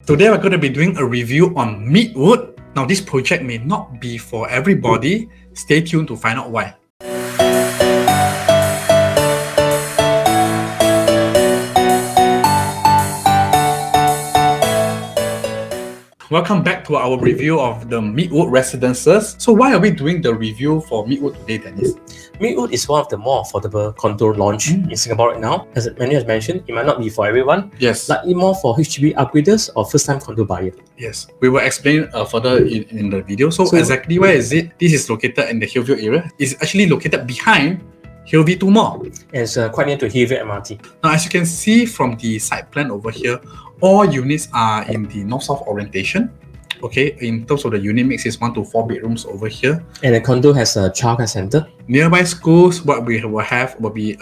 Today we're going to be doing a review on Midwood. Now this project may not be for everybody. Stay tuned to find out why. Welcome back to our review of the Midwood residences. So why are we doing the review for Midwood today, Dennis? Midwood is one of the more affordable condo launch in Singapore right now. As Manu has mentioned, it might not be for everyone. Yes. Slightly more for HDB upgraders or first-time condo buyer. Yes. We will explain further in the video. So exactly where is it? This is located in the Hillview area. It's actually located behind Hillview 2 Mall. And it's quite near to Hillview MRT. Now, as you can see from the site plan over here, all units are in the north-south orientation. Okay, in terms of the unit mix, is 1 to 4 bedrooms over here. And the condo has a childcare center. Nearby schools, what we will have will be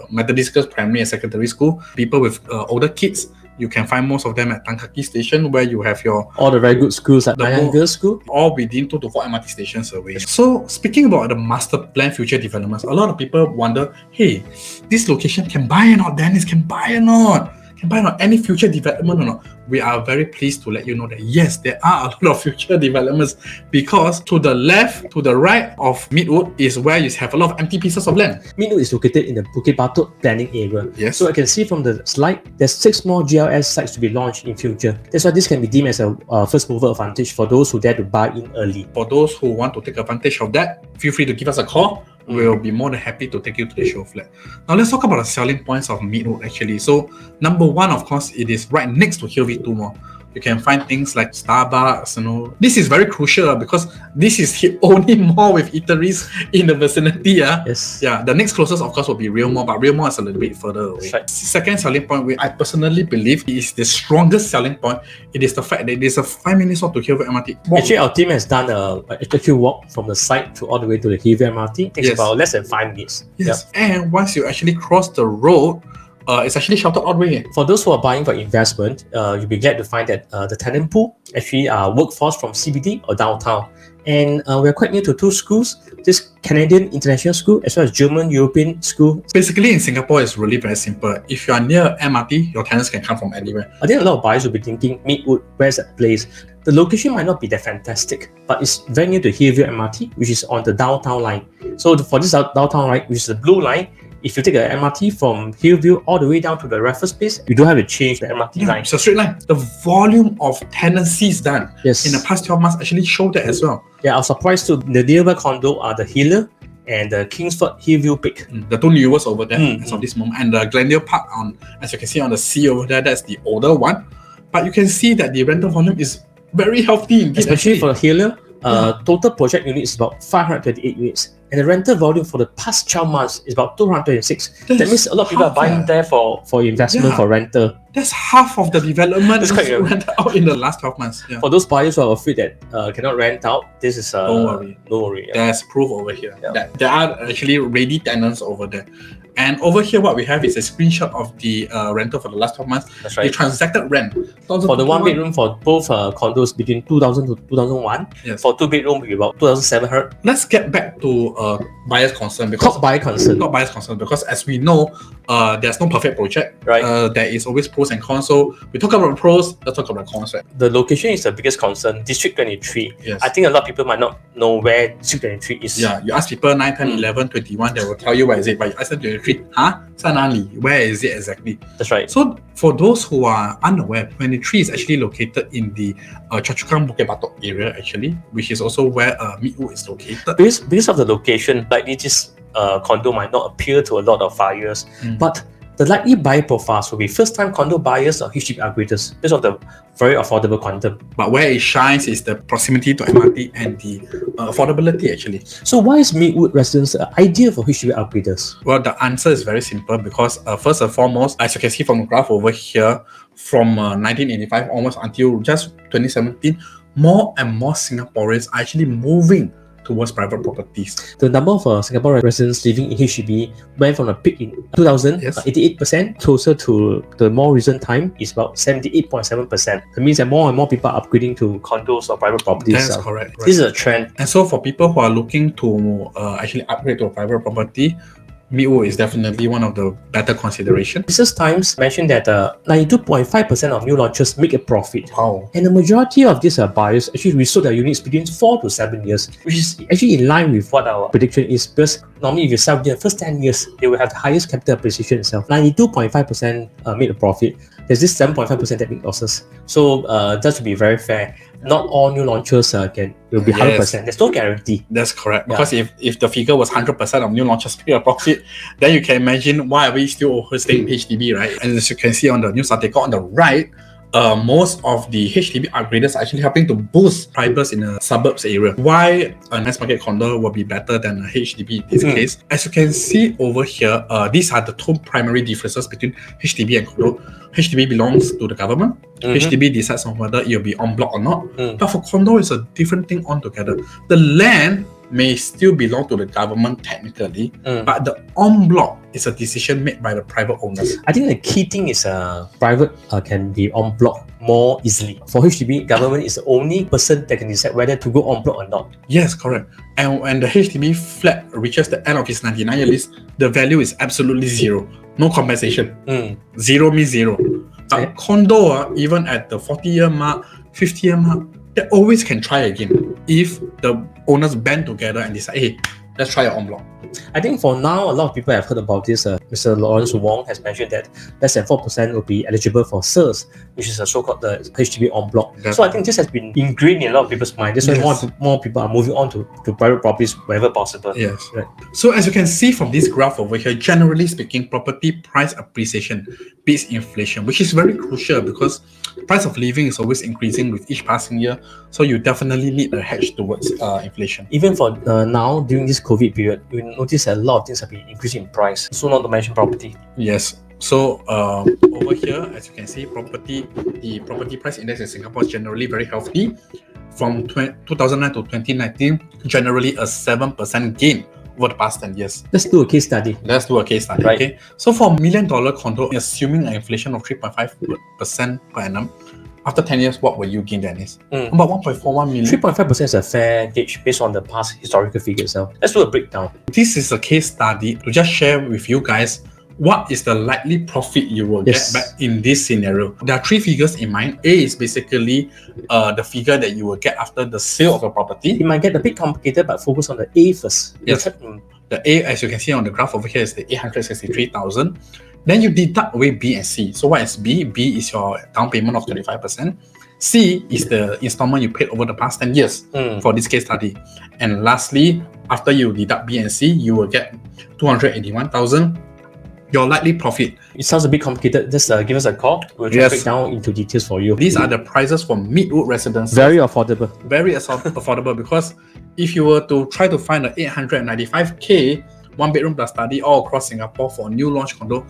Methodist Girls Primary and Secondary School. People with older kids, you can find most of them at Tan Kah Kee Station, where you have all the very good schools like Nanyang Girls School, all within 2 to 4 MRT stations away. So speaking about the master plan future developments, a lot of people wonder, hey, this location can buy or not, Dennis, can buy or not? Can buy or not? Any future development or not? We are very pleased to let you know that yes, there are a lot of future developments, because to the left, to the right of Midwood is where you have a lot of empty pieces of land. Midwood is located in the Bukit Batok planning area. Yes. So I can see from the slide, there's 6 more GLS sites to be launched in future. That's why this can be deemed as a first mover advantage for those who dare to buy in early. For those who want to take advantage of that, feel free to give us a call. We'll be more than happy to take you to the show flat. Now let's talk about the selling points of Midwood actually. So number one, of course, it is right next to Hillview 2 Mall. You can find things like Starbucks, This is very crucial because this is the only mall with eateries in the vicinity. Yes. Yeah, the next closest, of course, will be Real Mall, but Real Mall is a little bit further away. Right. Second selling point, which I personally believe is the strongest selling point, it is the fact that it is a 5 minutes walk to Hillview MRT. Actually, our team has done a HQ walk from the site to all the way to the Hillview MRT. It takes about less than 5 minutes. Yes. Yep. And once you actually cross the road, it's actually sheltered all the way. For those who are buying for investment, you'll be glad to find that the tenant pool actually are workforce from CBD or downtown. And we're quite near to 2 schools, this Canadian International School as well as German European School. Basically in Singapore, it's really very simple. If you are near MRT, your tenants can come from anywhere. I think a lot of buyers will be thinking, Midwood, where's that place? The location might not be that fantastic, but it's very near to Hillview MRT, which is on the downtown line. So for this downtown line, which is the blue line, if you take the MRT from Hillview all the way down to the Raffles Place, you don't have to change the MRT line. It's a straight line. The volume of tenancies done in the past 12 months actually show that as well. Yeah, I was surprised too. The nearby condo are the Hiller and the Kingsford Hillview Peak. The 2 newest over there as of this moment. And the Glendale Park, as you can see on the sea over there, that's the older one. But you can see that the rental volume is very healthy indeed. Especially for the Hiller, total project unit is about 528 units. And the rental volume for the past 12 months is about 226. That means a lot of people are buying there for investment, for rental. That's half of the development that's rented out in the last 12 months. Yeah. For those buyers who are afraid that cannot rent out, this is don't worry. No worry. There's proof over here that there are actually ready tenants over there. And over here, what we have is a screenshot of the rental for the last 12 months. That's right. The transacted rent. For the 1 bedroom for both condos between 2000 to 2001. Yes. For 2 bedroom, it will be about 2700. Let's get back to buyer's concern. Top buyer's concern, because as we know, there's no perfect project. Right. There is always pros and cons. So we talk about pros, let's talk about cons. Right? The location is the biggest concern. District 23. Yes. I think a lot of people might not know where District 23 is. Yeah, you ask people 9, 10, 11, 21, they will tell you where is it. But you ask them 23, where is it exactly? That's right. So for those who are unaware, 23 is actually located in the Choa Chu Kang Bukit Batok area actually, which is also where Midwood is located. Because of the location, likely this condo might not appeal to a lot of buyers, but the likely buyer profiles will be first-time condo buyers or HDB upgraders because of the very affordable quantum. But where it shines is the proximity to MRT and the affordability actually. So why is Midwood residence ideal for HDB upgraders? Well, the answer is very simple because first and foremost, as you can see from the graph over here, from 1985 almost until just 2017, more and more Singaporeans are actually moving towards private properties. The number of Singapore residents living in HDB went from a peak in 2000, 88%, closer to the more recent time is about 78.7%. That means that more and more people are upgrading to condos or private properties. That's correct. This is a trend. And so for people who are looking to actually upgrade to a private property, Midwood is definitely one of the better considerations. Business Times mentioned that 92.5% of new launches make a profit. Wow. And the majority of these buyers actually resold their units between 4 to 7 years, which is actually in line with what our prediction is, because normally if you sell in the first 10 years, they will have the highest capital appreciation itself. 92.5% made a profit. There's this 7.5% that make losses. So that should be very fair. Not all new launches will be 100%. There's no guarantee. That's correct. Because if the figure was 100% of new launches make a profit, then you can imagine why are we still overstaying HDB, right? And as you can see on the news article on the right, most of the HDB upgraders are actually helping to boost prices in the suburbs area. Why a mass market condo will be better than a HDB in this case? As you can see over here, these are the two primary differences between HDB and condo. HDB belongs to the government. HDB decides on whether it will be en bloc or not. But for condo, it's a different thing altogether. The land may still belong to the government technically, but the en bloc is a decision made by the private owners. I think the key thing is private can be en bloc more easily. For HDB, government is the only person that can decide whether to go en bloc or not. Yes, correct. And when the HDB flat reaches the end of its 99-year lease, the value is absolutely zero. No compensation. Zero means zero. But condo, even at the 40-year mark, 50-year mark, they always can try again if the owners band together and decide, hey, let's try an en bloc. I think for now, a lot of people have heard about this. Mr. Lawrence Wong has mentioned that less than 4% will be eligible for SIRS, which is a so-called the HDB en bloc. So I think this has been ingrained in a lot of people's mind. That's why more people are moving on to private properties wherever possible. Yes. Right. So as you can see from this graph over here, generally speaking, property price appreciation beats inflation, which is very crucial because price of living is always increasing with each passing year. So you definitely need a hedge towards inflation. Even for now, during this COVID period, we notice a lot of things have been increasing in price. So not to mention property. Yes. So over here, as you can see, the property price index in Singapore is generally very healthy. From 2009 to 2019, generally a 7% gain over the past 10 years. Let's do a case study. Right. Okay. So for $1 million condo, assuming an inflation of 3.5% per annum, after 10 years, what will you gain, Dennis? About 1.41 million. 3.5% is a fair gauge based on the past historical figure itself. Let's do a breakdown. This is a case study to just share with you guys what is the likely profit you will get back in this scenario. There are three figures in mind. A is basically the figure that you will get after the sale of the property. It might get a bit complicated, but focus on the A first. Yes. The A, as you can see on the graph over here, is the 863,000. Then you deduct away B and C. So what is B? B is your down payment of 25%. C is the installment you paid over the past 10 years for this case study. And lastly, after you deduct B and C, you will get 281,000. Your likely profit. It sounds a bit complicated. Just give us a call. We'll try to break down into details for you. These are the prices for Midwood residences. Very affordable. Very affordable because if you were to try to find an 895k one bedroom plus study all across Singapore for a new launch condo,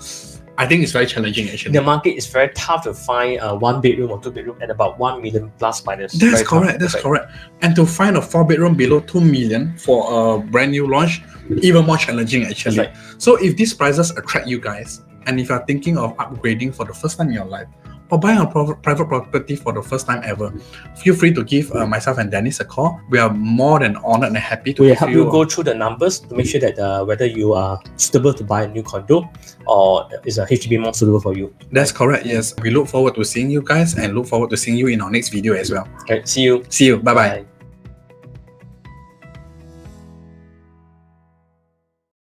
I think it's very challenging actually. The market is very tough to find a 1 bedroom or 2 bedroom at about 1 million plus minus. That's correct. That's correct. And to find a 4 bedroom below 2 million for a brand new launch, even more challenging actually. Right. So if these prices attract you guys, and if you're thinking of upgrading for the first time in your life, or buying a private property for the first time ever, feel free to give myself and Dennis a call. We are more than honored and happy to help you go through the numbers to make sure that whether you are suitable to buy a new condo or is a HDB more suitable for you. That's correct, yes. We look forward to seeing you guys and look forward to seeing you in our next video as well. Okay, see you. Bye-bye.